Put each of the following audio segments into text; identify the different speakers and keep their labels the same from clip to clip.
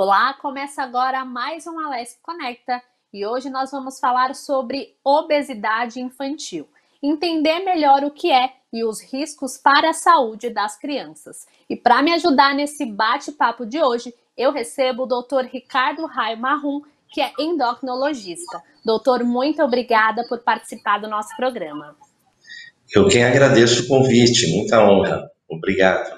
Speaker 1: Olá, começa agora mais um Alesp Conecta e hoje nós vamos falar sobre obesidade infantil. Entender melhor o que é e os riscos para a saúde das crianças. E para me ajudar nesse bate-papo de hoje, eu recebo o Dr. Ricardo Raio Marrum, que é endocrinologista. Doutor, muito obrigada por participar do nosso programa.
Speaker 2: Eu quem agradeço o convite, muita honra. Obrigado.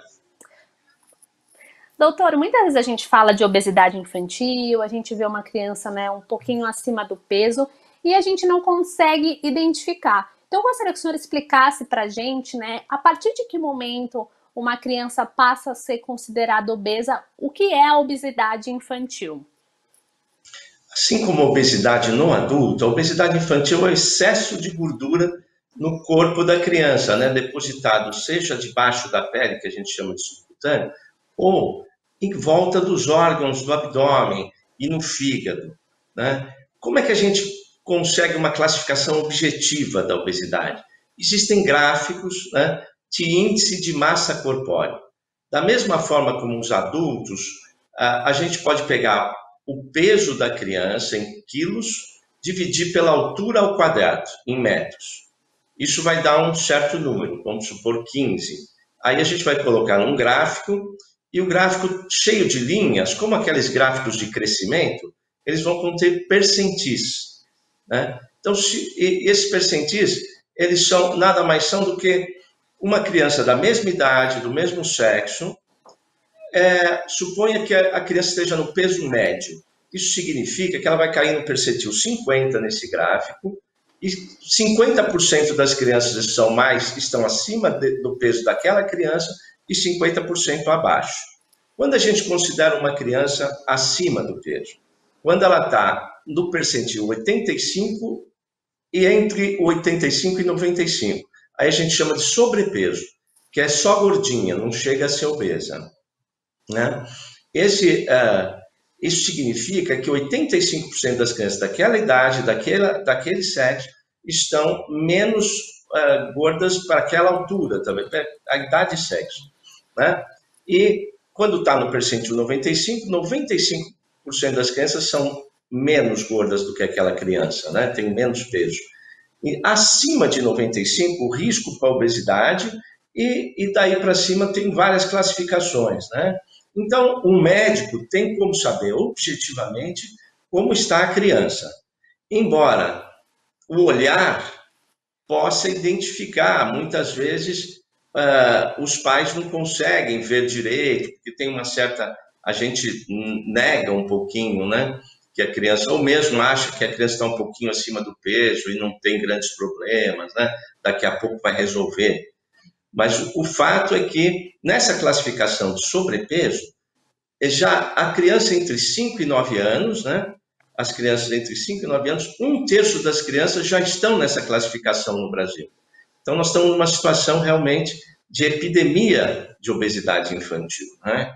Speaker 1: Doutor, muitas vezes a gente fala de obesidade infantil, a gente vê uma criança, né, um pouquinho acima do peso e a gente não consegue identificar. Então, eu gostaria que o senhor explicasse para a gente, né, a partir de que momento uma criança passa a ser considerada obesa, o que é a obesidade infantil?
Speaker 2: Assim como a obesidade no adulto, a obesidade infantil é o excesso de gordura no corpo da criança, né, depositado seja debaixo da pele, que a gente chama de subcutâneo, ou em volta dos órgãos do abdômen e no fígado, né? Como é que a gente consegue uma classificação objetiva da obesidade? Existem gráficos, né, de índice de massa corpórea. Da mesma forma como os adultos, a gente pode pegar o peso da criança em quilos, dividir pela altura ao quadrado, em metros. Isso vai dar um certo número, vamos supor 15. Aí a gente vai colocar num gráfico, e o gráfico cheio de linhas, como aqueles gráficos de crescimento, eles vão conter percentis, né? Então, esses percentis, eles são, nada mais são do que uma criança da mesma idade, do mesmo sexo, suponha que a criança esteja no peso médio. Isso significa que ela vai cair no percentil 50 nesse gráfico, e 50% das crianças estão acima do peso daquela criança e 50% abaixo. Quando a gente considera uma criança acima do peso, quando ela está no percentil 85 e entre 85 e 95, aí a gente chama de sobrepeso, que é só gordinha, não chega a ser obesa, né? Isso significa que 85% das crianças daquela idade, daquele sexo, estão menos gordas para aquela altura, também, a idade e sexo, né? E quando está no percentil 95, 95% das crianças são menos gordas do que aquela criança, né? Tem menos peso. E acima de 95, o risco para a obesidade, e daí para cima tem várias classificações, né? Então, o médico tem como saber objetivamente como está a criança. Embora o olhar possa identificar, muitas vezes os pais não conseguem ver direito, porque tem uma certa... A gente nega um pouquinho, né? Que a criança, ou mesmo acha que a criança está um pouquinho acima do peso e não tem grandes problemas, né? Daqui a pouco vai resolver. Mas o fato é que, nessa classificação de sobrepeso, já a criança entre 5 e 9 anos, né? As crianças entre 5 e 9 anos, 1/3 das crianças já estão nessa classificação no Brasil. Então, nós estamos numa situação realmente de epidemia de obesidade infantil, né?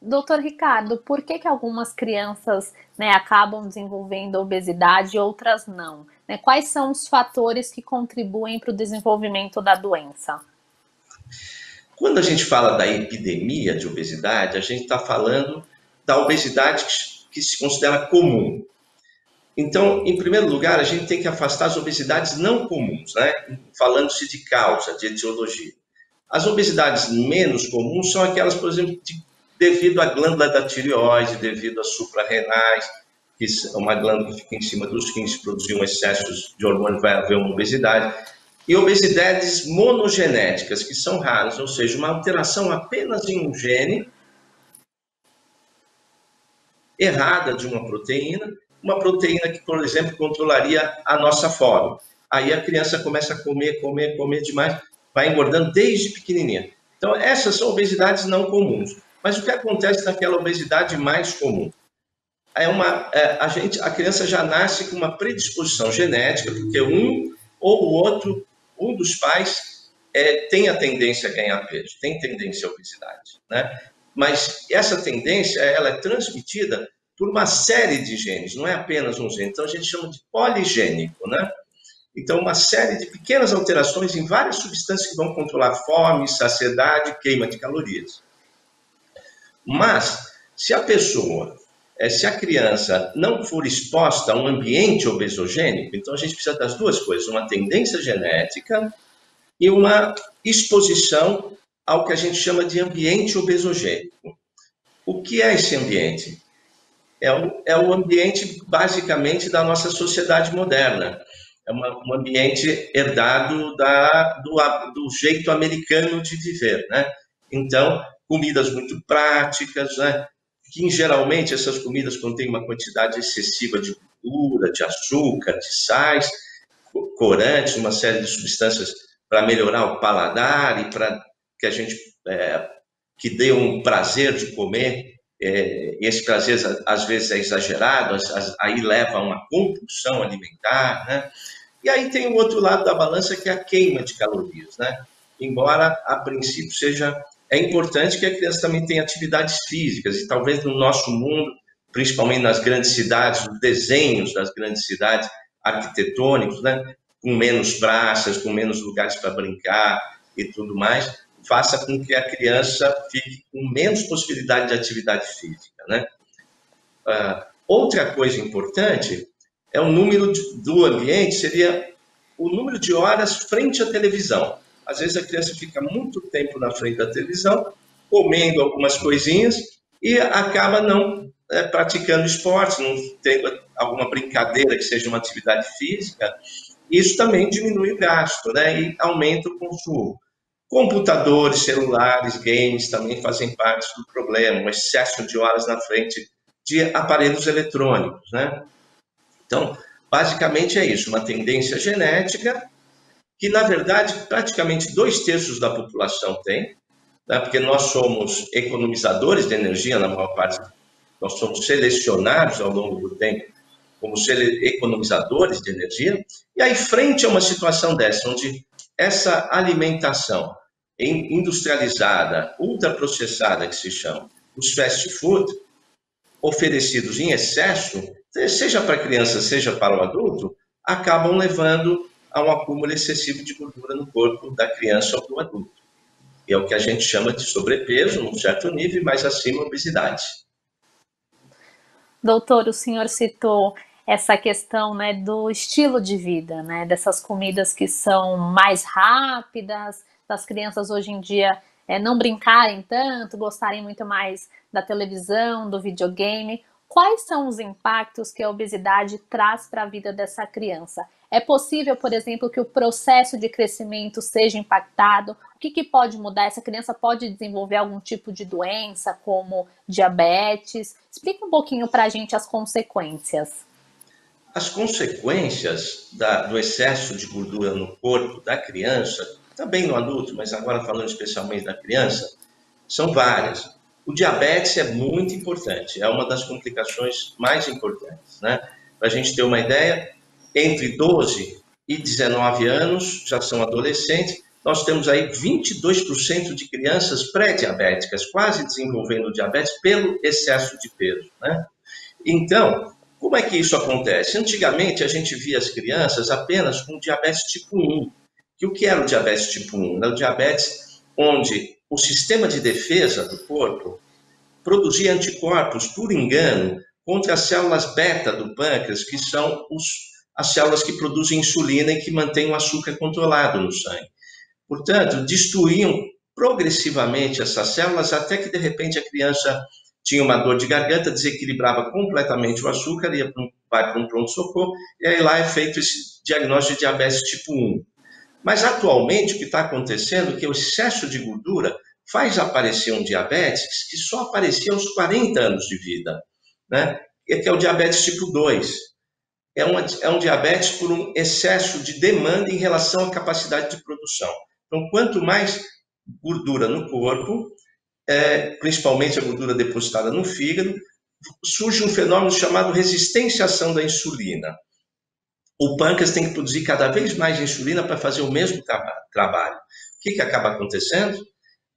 Speaker 1: Doutor Ricardo, por que algumas crianças, né, acabam desenvolvendo obesidade e outras não? Né? Quais são os fatores que contribuem para o desenvolvimento da doença?
Speaker 2: Quando a gente fala da epidemia de obesidade, a gente está falando da obesidade que se considera comum. Então, em primeiro lugar, a gente tem que afastar as obesidades não comuns, né? Falando-se de causa, de etiologia. As obesidades menos comuns são aquelas, por exemplo, devido à glândula da tireoide, devido às suprarrenais, que é uma glândula que fica em cima dos rins, se produzir um excesso de hormônio, vai haver uma obesidade. E obesidades monogenéticas, que são raras, ou seja, uma alteração apenas em um gene errada de uma proteína que, por exemplo, controlaria a nossa fome. Aí a criança começa a comer demais, vai engordando desde pequenininha. Então, essas são obesidades não comuns. Mas o que acontece naquela obesidade mais comum? A criança já nasce com uma predisposição genética, porque um ou o outro, um dos pais, tem a tendência a ganhar peso, tem tendência à obesidade, né? Mas essa tendência, ela é transmitida por uma série de genes, não é apenas um gene. Então, a gente chama de poligênico, né? Então, uma série de pequenas alterações em várias substâncias que vão controlar fome, saciedade, queima de calorias. Mas Se a pessoa, se a criança não for exposta a um ambiente obesogênico, então a gente precisa das duas coisas, uma tendência genética e uma exposição ao que a gente chama de ambiente obesogênico. O que é esse ambiente? É o ambiente, basicamente, da nossa sociedade moderna. É um ambiente herdado do jeito americano de viver, né? Então, comidas muito práticas, né? Que, geralmente, essas comidas contêm uma quantidade excessiva de gordura, de açúcar, de sais, corantes, uma série de substâncias para melhorar o paladar e para que a gente que dê um prazer de comer. E esse prazer às vezes é exagerado, aí leva a uma compulsão alimentar, né? E aí tem o outro lado da balança, que é a queima de calorias, né? Embora a princípio é importante que a criança também tenha atividades físicas, e talvez no nosso mundo, principalmente nas grandes cidades, os desenhos das grandes cidades arquitetônicos, né? Com menos praças, com menos lugares para brincar e tudo mais, faça com que a criança fique com menos possibilidade de atividade física, né? Outra coisa importante é o número do ambiente, seria o número de horas frente à televisão. Às vezes a criança fica muito tempo na frente da televisão, comendo algumas coisinhas e acaba não praticando esporte, não tendo alguma brincadeira que seja uma atividade física. Isso também diminui o gasto, né? E aumenta o consumo. Computadores, celulares, games também fazem parte do problema, o excesso de horas na frente de aparelhos eletrônicos, né? Então, basicamente é isso, uma tendência genética que, na verdade, praticamente 2/3 da população tem, né? Porque nós somos economizadores de energia, na maior parte, nós somos selecionados ao longo do tempo como economizadores de energia, e aí, frente a uma situação dessa, onde essa alimentação industrializada, ultraprocessada, que se chama, os fast food, oferecidos em excesso, seja para a criança, seja para o adulto, acabam levando a um acúmulo excessivo de gordura no corpo da criança ou do adulto. E é o que a gente chama de sobrepeso, num certo nível, mais acima, obesidade.
Speaker 1: Doutor, o senhor citou essa questão, né, do estilo de vida, né, dessas comidas que são mais rápidas, das crianças hoje em dia não brincarem tanto, gostarem muito mais da televisão, do videogame. Quais são os impactos que a obesidade traz para a vida dessa criança? É possível, por exemplo, que o processo de crescimento seja impactado? O que pode mudar? Essa criança pode desenvolver algum tipo de doença, como diabetes? Explica um pouquinho para a gente as consequências.
Speaker 2: As consequências do excesso de gordura no corpo da criança, também no adulto, mas agora falando especialmente da criança, são várias. O diabetes é muito importante, é uma das complicações mais importantes, né? Para a gente ter uma ideia, entre 12 e 19 anos, já são adolescentes, nós temos aí 22% de crianças pré-diabéticas, quase desenvolvendo diabetes pelo excesso de peso, né? Então, como é que isso acontece? Antigamente, a gente via as crianças apenas com diabetes tipo 1. E o que era o diabetes tipo 1? Era o diabetes onde o sistema de defesa do corpo produzia anticorpos, por engano, contra as células beta do pâncreas, que são as células que produzem insulina e que mantêm o açúcar controlado no sangue. Portanto, destruíam progressivamente essas células até que, de repente, a criança tinha uma dor de garganta, desequilibrava completamente o açúcar, vai para um pronto-socorro, e aí lá é feito esse diagnóstico de diabetes tipo 1. Mas, atualmente, o que está acontecendo é que o excesso de gordura faz aparecer um diabetes que só aparecia aos 40 anos de vida, né? Que é o diabetes tipo 2. É um diabetes por um excesso de demanda em relação à capacidade de produção. Então, quanto mais gordura no corpo, principalmente a gordura depositada no fígado, surge um fenômeno chamado resistência à ação da insulina. O pâncreas tem que produzir cada vez mais insulina para fazer o mesmo trabalho. O que acaba acontecendo?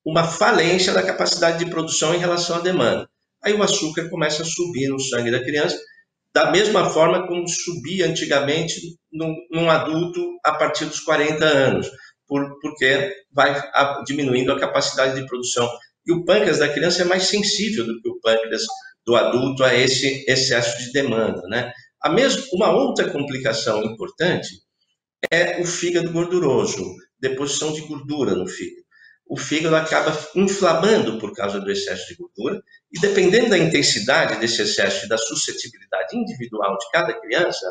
Speaker 2: Uma falência da capacidade de produção em relação à demanda. Aí o açúcar começa a subir no sangue da criança, da mesma forma como subia antigamente num adulto a partir dos 40 anos, porque vai diminuindo a capacidade de produção e o pâncreas da criança é mais sensível do que o pâncreas do adulto a esse excesso de demanda, né? Uma outra complicação importante é o fígado gorduroso, deposição de gordura no fígado. O fígado acaba inflamando por causa do excesso de gordura, e dependendo da intensidade desse excesso e da suscetibilidade individual de cada criança,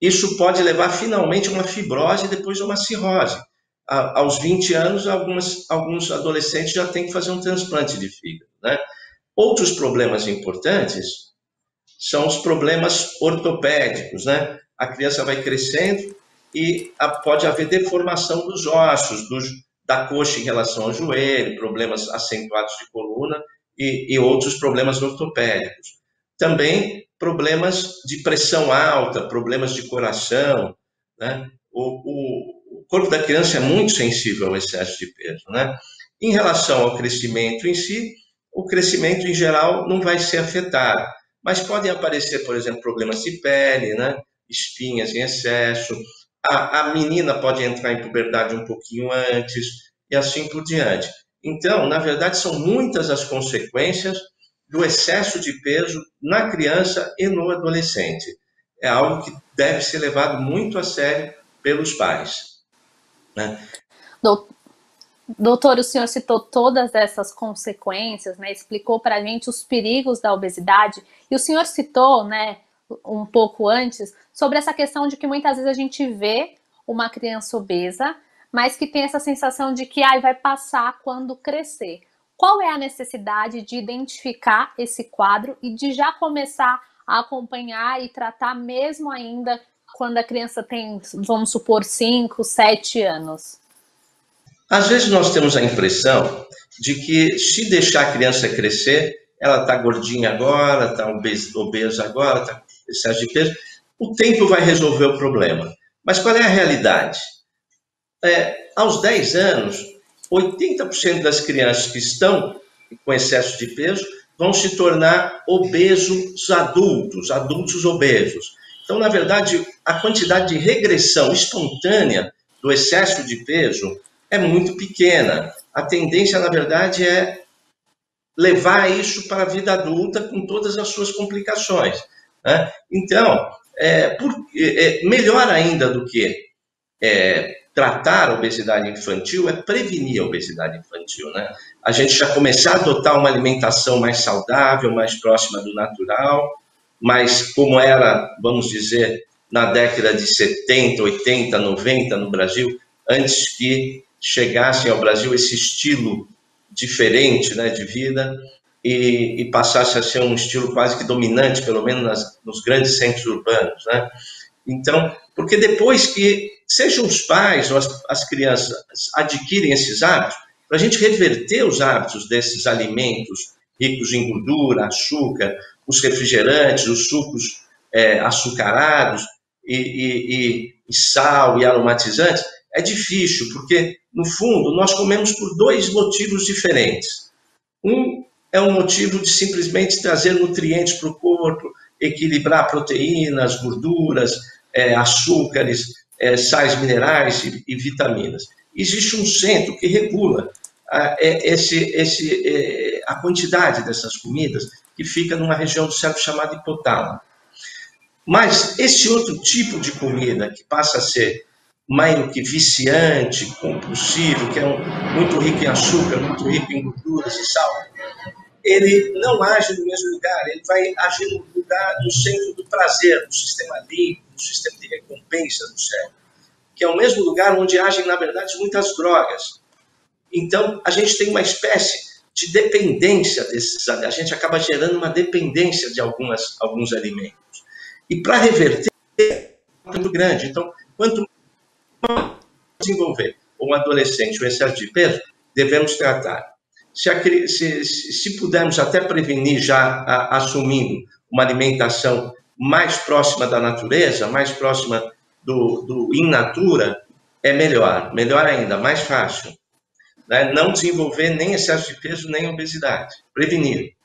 Speaker 2: isso pode levar finalmente a uma fibrose e depois a uma cirrose. Aos 20 anos, alguns adolescentes já têm que fazer um transplante de fígado, né? Outros problemas importantes são os problemas ortopédicos, né? A criança vai crescendo e pode haver deformação dos ossos, da coxa em relação ao joelho, problemas acentuados de coluna e outros problemas ortopédicos. Também problemas de pressão alta, problemas de coração, né? O corpo da criança é muito sensível ao excesso de peso, né? Em relação ao crescimento em si, o crescimento em geral não vai ser afetado, mas podem aparecer, por exemplo, problemas de pele, né? Espinhas em excesso, a menina pode entrar em puberdade um pouquinho antes e assim por diante. Então, na verdade, são muitas as consequências do excesso de peso na criança e no adolescente. É algo que deve ser levado muito a sério pelos pais, né?
Speaker 1: Doutor, o senhor citou todas essas consequências, né? Explicou para a gente os perigos da obesidade, e o senhor citou, né, um pouco antes, sobre essa questão de que muitas vezes a gente vê uma criança obesa, mas que tem essa sensação de que vai passar quando crescer. Qual é a necessidade de identificar esse quadro e de já começar a acompanhar e tratar mesmo ainda quando a criança tem, vamos supor, 5, 7 anos?
Speaker 2: Às vezes nós temos a impressão de que se deixar a criança crescer, ela está gordinha agora, está obesa agora, está com excesso de peso, o tempo vai resolver o problema. Mas qual é a realidade? Aos 10 anos, 80% das crianças que estão com excesso de peso vão se tornar obesos adultos obesos. Então, na verdade, a quantidade de regressão espontânea do excesso de peso é muito pequena. A tendência, na verdade, é levar isso para a vida adulta com todas as suas complicações, né? Então, melhor ainda do que tratar a obesidade infantil é prevenir a obesidade infantil, né? A gente já começar a adotar uma alimentação mais saudável, mais próxima do natural, mas como era, vamos dizer, na década de 70, 80, 90 no Brasil, antes que chegasse ao Brasil esse estilo diferente, né, de vida e passasse a ser um estilo quase que dominante, pelo menos nos grandes centros urbanos, né? Então, porque depois que sejam os pais ou as crianças adquirem esses hábitos, para a gente reverter os hábitos desses alimentos ricos em gordura, açúcar, os refrigerantes, os sucos açucarados e sal e aromatizantes, é difícil, porque, no fundo, nós comemos por dois motivos diferentes. Um é um motivo de simplesmente trazer nutrientes para o corpo, equilibrar proteínas, gorduras, açúcares, sais minerais e vitaminas. Existe um centro que regula a quantidade dessas comidas, que fica numa região do cérebro chamada hipotálamo. Mas esse outro tipo de comida, que passa a ser mais que viciante, compulsivo, que é muito rico em açúcar, muito rico em gorduras e sal, ele não age no mesmo lugar, ele vai agir no lugar, no centro do prazer, no sistema límbico, no sistema de recompensa do cérebro, que é o mesmo lugar onde agem, na verdade, muitas drogas. Então, a gente tem uma espécie de dependência desses alimentos, a gente acaba gerando uma dependência de alguns alimentos. E para reverter, é muito grande. Então, quanto mais desenvolver um adolescente o excesso de peso, devemos tratar. Se pudermos até prevenir já assumindo uma alimentação mais próxima da natureza, mais próxima do in natura, é melhor. Melhor ainda, mais fácil. Né? Não desenvolver nem excesso de peso, nem obesidade. Prevenir.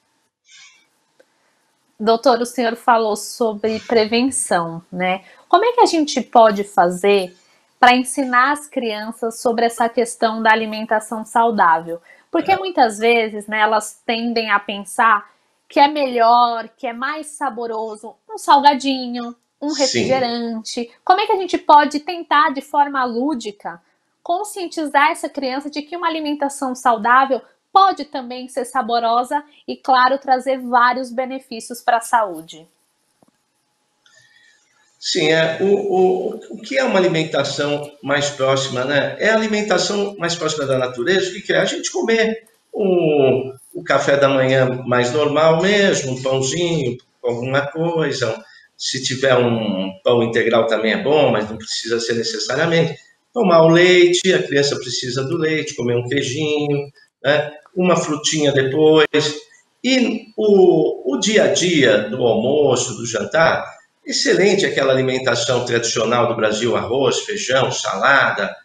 Speaker 1: Doutor, o senhor falou sobre prevenção, né? Como é que a gente pode fazer para ensinar as crianças sobre essa questão da alimentação saudável? Porque muitas vezes, né, elas tendem a pensar que é melhor, que é mais saboroso um salgadinho, um
Speaker 2: Sim.
Speaker 1: refrigerante. Como é que a gente pode tentar, de forma lúdica, conscientizar essa criança de que uma alimentação saudável pode também ser saborosa e, claro, trazer vários benefícios para a saúde?
Speaker 2: Sim, o que é uma alimentação mais próxima, né? É a alimentação mais próxima da natureza, o que é a gente comer o café da manhã mais normal mesmo, um pãozinho com alguma coisa. Se tiver um pão integral também é bom, mas não precisa ser necessariamente. Tomar o leite, a criança precisa do leite, comer um queijinho, né? Uma frutinha depois. E o dia a dia do almoço, do jantar, excelente aquela alimentação tradicional do Brasil: arroz, feijão, salada,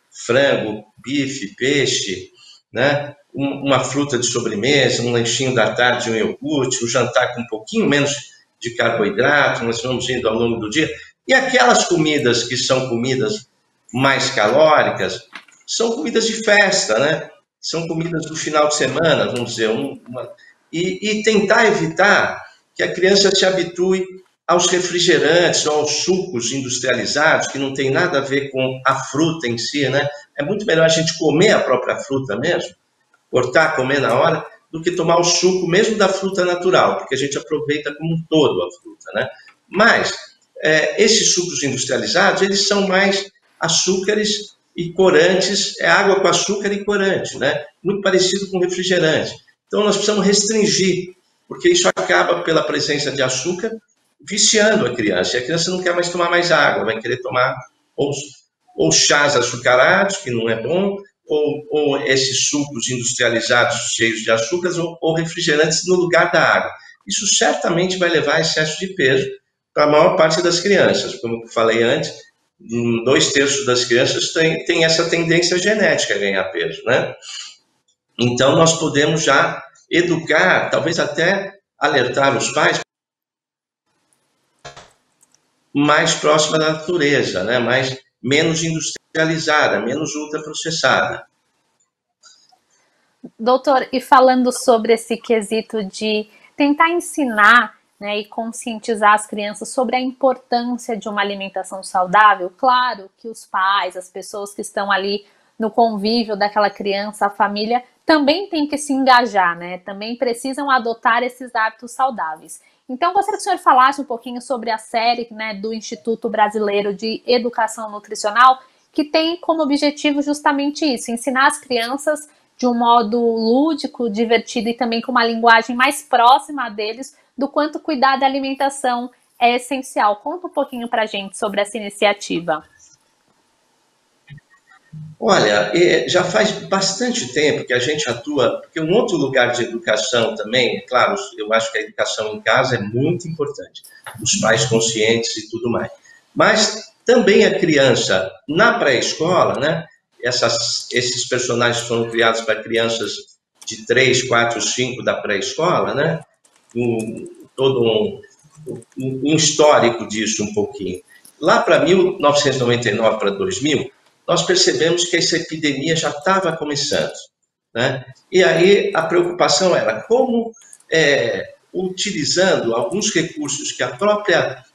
Speaker 2: frango, bife, peixe, né? Uma fruta de sobremesa, um lanchinho da tarde, um iogurte, um jantar com um pouquinho menos de carboidrato, nós vamos indo ao longo do dia. E aquelas comidas que são comidas mais calóricas, são comidas de festa, né? São comidas do final de semana, vamos dizer, e tentar evitar que a criança se habitue aos refrigerantes ou aos sucos industrializados, que não tem nada a ver com a fruta em si, né? É muito melhor a gente comer a própria fruta mesmo, cortar, comer na hora, do que tomar o suco mesmo da fruta natural, porque a gente aproveita como um todo a fruta, né? Mas esses sucos industrializados, eles são mais açúcares e corantes, é água com açúcar e corante, né? Muito parecido com refrigerante. Então nós precisamos restringir, porque isso acaba, pela presença de açúcar, viciando a criança. E a criança não quer mais tomar mais água, vai querer tomar ou chás açucarados, que não é bom, ou esses sucos industrializados cheios de açúcares, ou refrigerantes no lugar da água. Isso certamente vai levar a excesso de peso para a maior parte das crianças. Como eu falei antes, 2/3 das crianças tem essa tendência genética a ganhar peso, né? Então, nós podemos já educar, talvez até alertar os pais mais próxima da natureza, né? Menos industrializada, menos ultraprocessada.
Speaker 1: Doutor, e falando sobre esse quesito de tentar ensinar, né, e conscientizar as crianças sobre a importância de uma alimentação saudável, claro que os pais, as pessoas que estão ali no convívio daquela criança, a família, também tem que se engajar, né? Também precisam adotar esses hábitos saudáveis. Então, gostaria que o senhor falasse um pouquinho sobre a série, né, do Instituto Brasileiro de Educação Nutricional, que tem como objetivo justamente isso: ensinar as crianças de um modo lúdico, divertido e também com uma linguagem mais próxima deles, do quanto cuidar da alimentação é essencial. Conta um pouquinho para a gente sobre essa iniciativa.
Speaker 2: Olha, já faz bastante tempo que a gente atua, porque um outro lugar de educação também, claro, eu acho que a educação em casa é muito importante, os pais conscientes e tudo mais. Mas também a criança na pré-escola, né? Esses personagens foram criados para crianças de 3, 4, 5 da pré-escola, né? Todo um histórico disso um pouquinho. Lá para 1999 para 2000, nós percebemos que essa epidemia já estava começando, né? E aí a preocupação era como, utilizando alguns recursos que a própria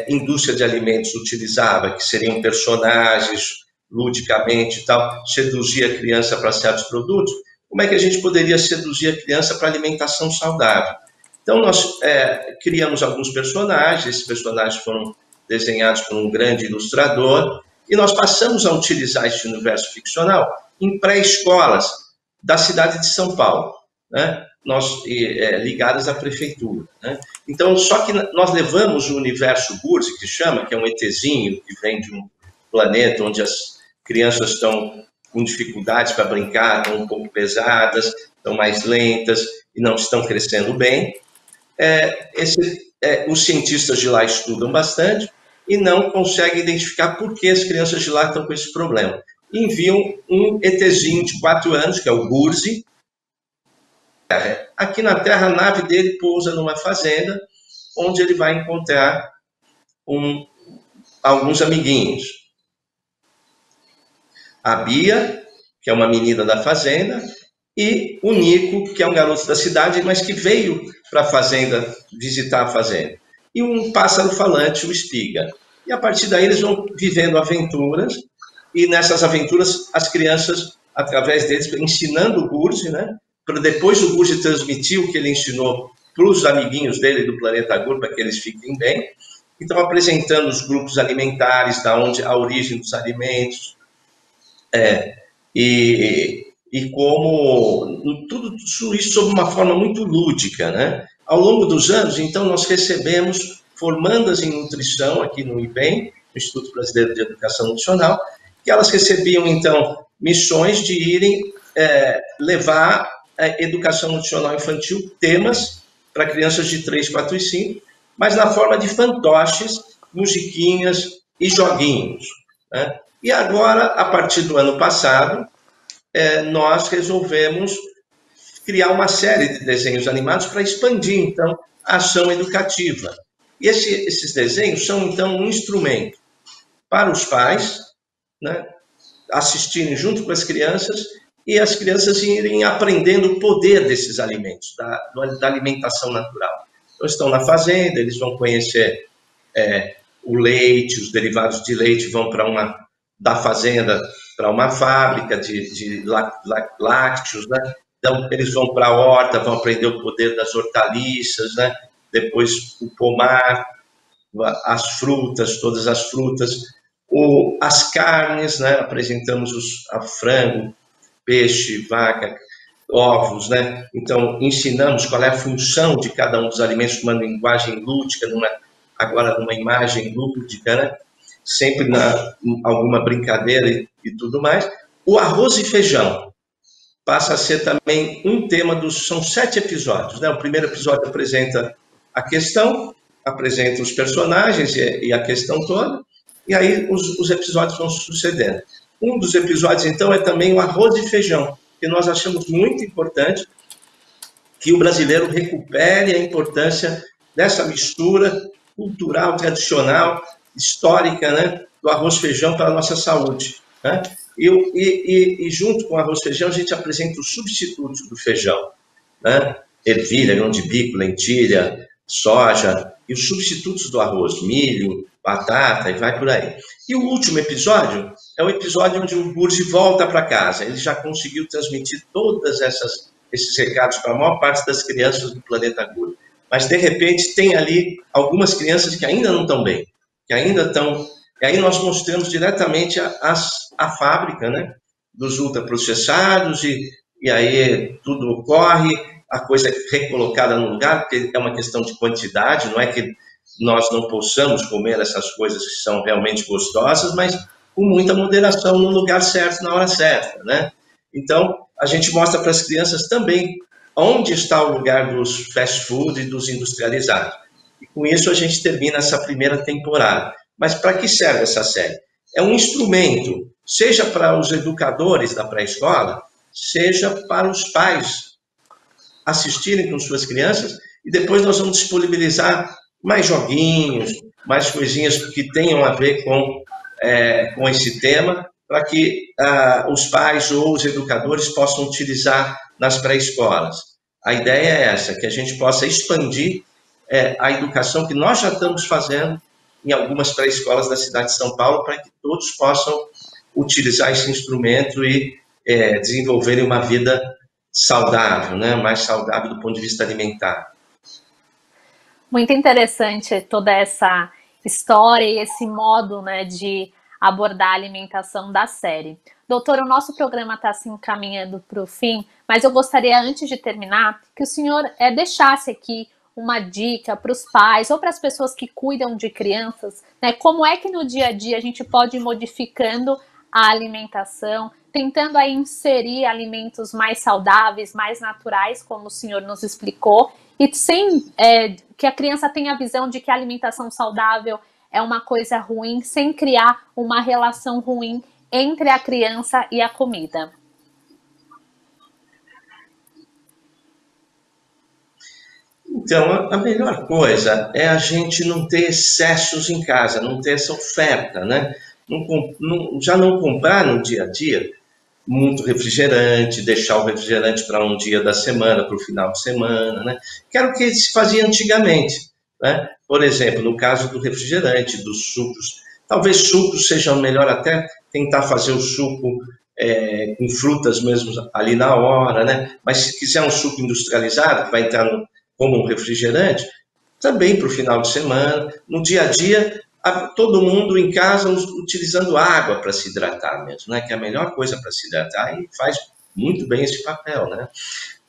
Speaker 2: indústria de alimentos utilizava, que seriam personagens, ludicamente e tal, seduzir a criança para certos produtos, como é que a gente poderia seduzir a criança para alimentação saudável? Então, nós criamos alguns personagens, esses personagens foram desenhados por um grande ilustrador, e nós passamos a utilizar esse universo ficcional em pré-escolas da cidade de São Paulo, né? Ligadas à prefeitura, né? Então, só que nós levamos o universo Burzi, que chama, que é um ETzinho que vem de um planeta onde as crianças estão com dificuldades para brincar, estão um pouco pesadas, estão mais lentas e não estão crescendo bem. Os cientistas de lá estudam bastante e não conseguem identificar por que as crianças de lá estão com esse problema. Enviam um ETzinho de 4 anos, que é o Burzi. Aqui na Terra, a nave dele pousa numa fazenda, onde ele vai encontrar alguns amiguinhos. A Bia, que é uma menina da fazenda, e o Nico, que é um garoto da cidade, mas que veio para a fazenda visitar a fazenda. E um pássaro falante, o Espiga. E a partir daí eles vão vivendo aventuras, e nessas aventuras as crianças, através deles, ensinando o Gurgel, né? Para depois o Gurgel transmitir o que ele ensinou para os amiguinhos dele do planeta Gurgel, para que eles fiquem bem. Então, apresentando os grupos alimentares, da onde a origem dos alimentos, e como tudo isso sob uma forma muito lúdica, né? Ao longo dos anos, então, nós recebemos formandas em nutrição aqui no IBEM, no Instituto Brasileiro de Educação Nutricional, que elas recebiam, então, missões de irem levar a educação nutricional infantil, temas para crianças de 3, 4 e 5, mas na forma de fantoches, musiquinhas e joguinhos, né? E agora, a partir do ano passado, nós resolvemos criar uma série de desenhos animados para expandir, então, a ação educativa. E esses desenhos são, então, um instrumento para os pais, né, assistirem junto com as crianças e as crianças irem aprendendo o poder desses alimentos, da alimentação natural. Então, estão na fazenda, eles vão conhecer o leite, os derivados de leite vão da fazenda para uma fábrica de lácteos, né? Então, eles vão para a horta, vão aprender o poder das hortaliças, né? Depois o pomar, as frutas, todas as frutas, as carnes, né? Apresentamos a frango, peixe, vaca, ovos, né? Então, ensinamos qual é a função de cada um dos alimentos, numa linguagem lúdica, agora numa imagem lúdica, né? Sempre alguma brincadeira e tudo mais. O arroz e feijão passa a ser também um tema são 7 episódios, né? O primeiro episódio apresenta a questão, apresenta os personagens e a questão toda, e aí os episódios vão sucedendo. Um dos episódios, então, é também o arroz e feijão, que nós achamos muito importante que o brasileiro recupere a importância dessa mistura cultural, tradicional, histórica, né, do arroz e feijão para a nossa saúde, né? E junto com o arroz e feijão, a gente apresenta os substitutos do feijão, né? Ervilha, grão de bico, lentilha, soja, e os substitutos do arroz, milho, batata, e vai por aí. E o último episódio é o episódio onde o Gurgel volta para casa. Ele já conseguiu transmitir todos esses recados para a maior parte das crianças do planeta Gurgel. Mas, de repente, tem ali algumas crianças que ainda não estão bem, que ainda estão... E aí nós mostramos diretamente a fábrica, né, dos ultraprocessados, e aí tudo ocorre, a coisa é recolocada no lugar, porque é uma questão de quantidade, não é que nós não possamos comer essas coisas que são realmente gostosas, mas com muita moderação no lugar certo, na hora certa, né? Então, a gente mostra para as crianças também onde está o lugar dos fast food e dos industrializados. E com isso a gente termina essa primeira temporada. Mas para que serve essa série? É um instrumento, seja para os educadores da pré-escola, seja para os pais assistirem com suas crianças, e depois nós vamos disponibilizar mais joguinhos, mais coisinhas que tenham a ver com esse tema, para que os pais ou os educadores possam utilizar nas pré-escolas. A ideia é essa, que a gente possa expandir a educação que nós já estamos fazendo em algumas pré-escolas da cidade de São Paulo, para que todos possam utilizar esse instrumento e desenvolverem uma vida saudável, né? Mais saudável do ponto de vista alimentar.
Speaker 1: Muito interessante toda essa história e esse modo, né, de abordar a alimentação da série. Doutor, o nosso programa está se encaminhando para o fim, mas eu gostaria, antes de terminar, que o senhor deixasse aqui uma dica para os pais ou para as pessoas que cuidam de crianças, né? Como é que no dia a dia a gente pode ir modificando a alimentação, tentando aí inserir alimentos mais saudáveis, mais naturais, como o senhor nos explicou, e sem que a criança tenha a visão de que a alimentação saudável é uma coisa ruim, sem criar uma relação ruim entre a criança e a comida.
Speaker 2: Então, a melhor coisa é a gente não ter excessos em casa, não ter essa oferta, né? Já não comprar no dia a dia muito refrigerante, deixar o refrigerante para um dia da semana, para o final de semana, né? Que era o que se fazia antigamente, né? Por exemplo, no caso do refrigerante, dos sucos, talvez sucos seja melhor até tentar fazer o suco com frutas mesmo ali na hora, né? Mas se quiser um suco industrializado, que vai entrar como um refrigerante, também para o final de semana, no dia a dia, todo mundo em casa utilizando água para se hidratar mesmo, né? Que é a melhor coisa para se hidratar e faz muito bem esse papel, né?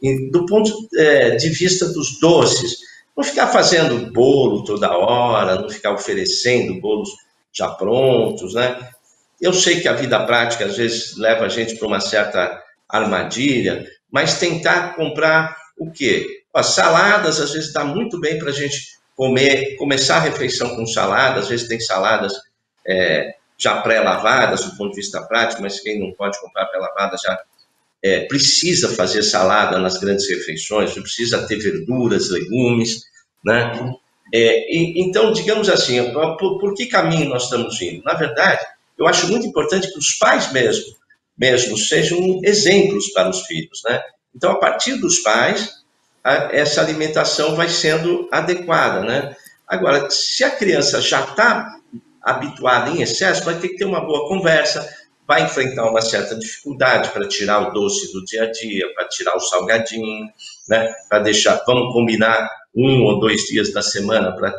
Speaker 2: E do ponto de vista dos doces, não ficar fazendo bolo toda hora, não ficar oferecendo bolos já prontos, né? Eu sei que a vida prática às vezes leva a gente para uma certa armadilha, mas tentar comprar o quê? As saladas, às vezes dá muito bem para a gente começar a refeição com salada, às vezes tem saladas já pré-lavadas do ponto de vista prático, mas quem não pode comprar pré-lavada já precisa fazer salada nas grandes refeições, precisa ter verduras, legumes, né? Então, digamos assim, por que caminho nós estamos indo? Na verdade, eu acho muito importante que os pais mesmo sejam exemplos para os filhos, né? Então, a partir dos pais, essa alimentação vai sendo adequada, né? Agora, se a criança já está habituada em excesso, vai ter que ter uma boa conversa, vai enfrentar uma certa dificuldade para tirar o doce do dia a dia, para tirar o salgadinho, né? Para deixar, vamos combinar 1 ou 2 dias da semana para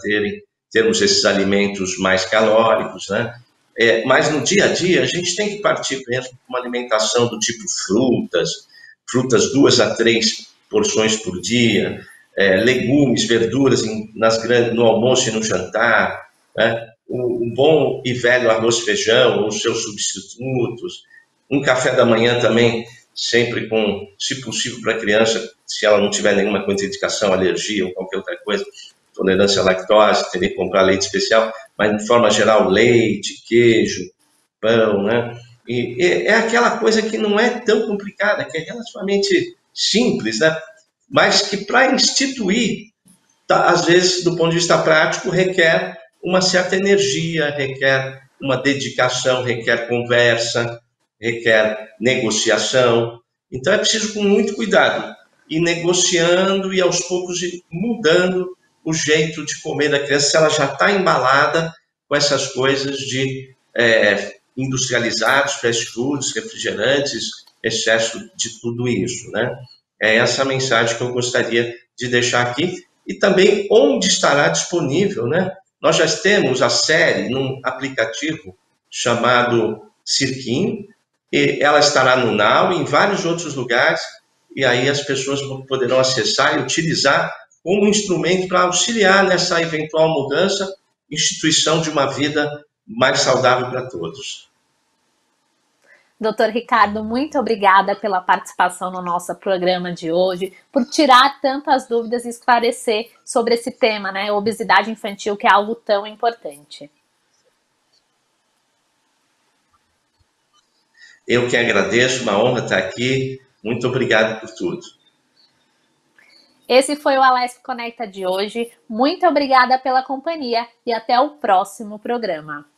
Speaker 2: termos esses alimentos mais calóricos, né? Mas no dia a dia a gente tem que partir mesmo para uma alimentação do tipo frutas 2 a 3 porções por dia, legumes, verduras no almoço e no jantar, né? Um bom e velho arroz e feijão, os seus substitutos, um café da manhã também, sempre com, se possível para a criança, se ela não tiver nenhuma contraindicação, alergia ou qualquer outra coisa, tolerância à lactose, teria que comprar leite especial, mas de forma geral, leite, queijo, pão, né? E é aquela coisa que não é tão complicada, que é relativamente simples, né? Mas que para instituir, às vezes, do ponto de vista prático, requer uma certa energia, requer uma dedicação, requer conversa, requer negociação. Então é preciso com muito cuidado ir negociando e aos poucos ir mudando o jeito de comer da criança, se ela já está embalada com essas coisas de industrializados, fast foods, refrigerantes, excesso de tudo isso, né? É essa a mensagem que eu gostaria de deixar aqui. E também onde estará disponível, né? Nós já temos a série num aplicativo chamado Cirquinho, e ela estará no Now e em vários outros lugares, e aí as pessoas poderão acessar e utilizar como instrumento para auxiliar nessa eventual mudança, instituição de uma vida mais saudável para todos.
Speaker 1: Doutor Ricardo, muito obrigada pela participação no nosso programa de hoje, por tirar tantas dúvidas e esclarecer sobre esse tema, né? Obesidade infantil, que é algo tão importante.
Speaker 2: Eu que agradeço, uma honra estar aqui. Muito obrigado por tudo.
Speaker 1: Esse foi o Alesp Conecta de hoje. Muito obrigada pela companhia e até o próximo programa.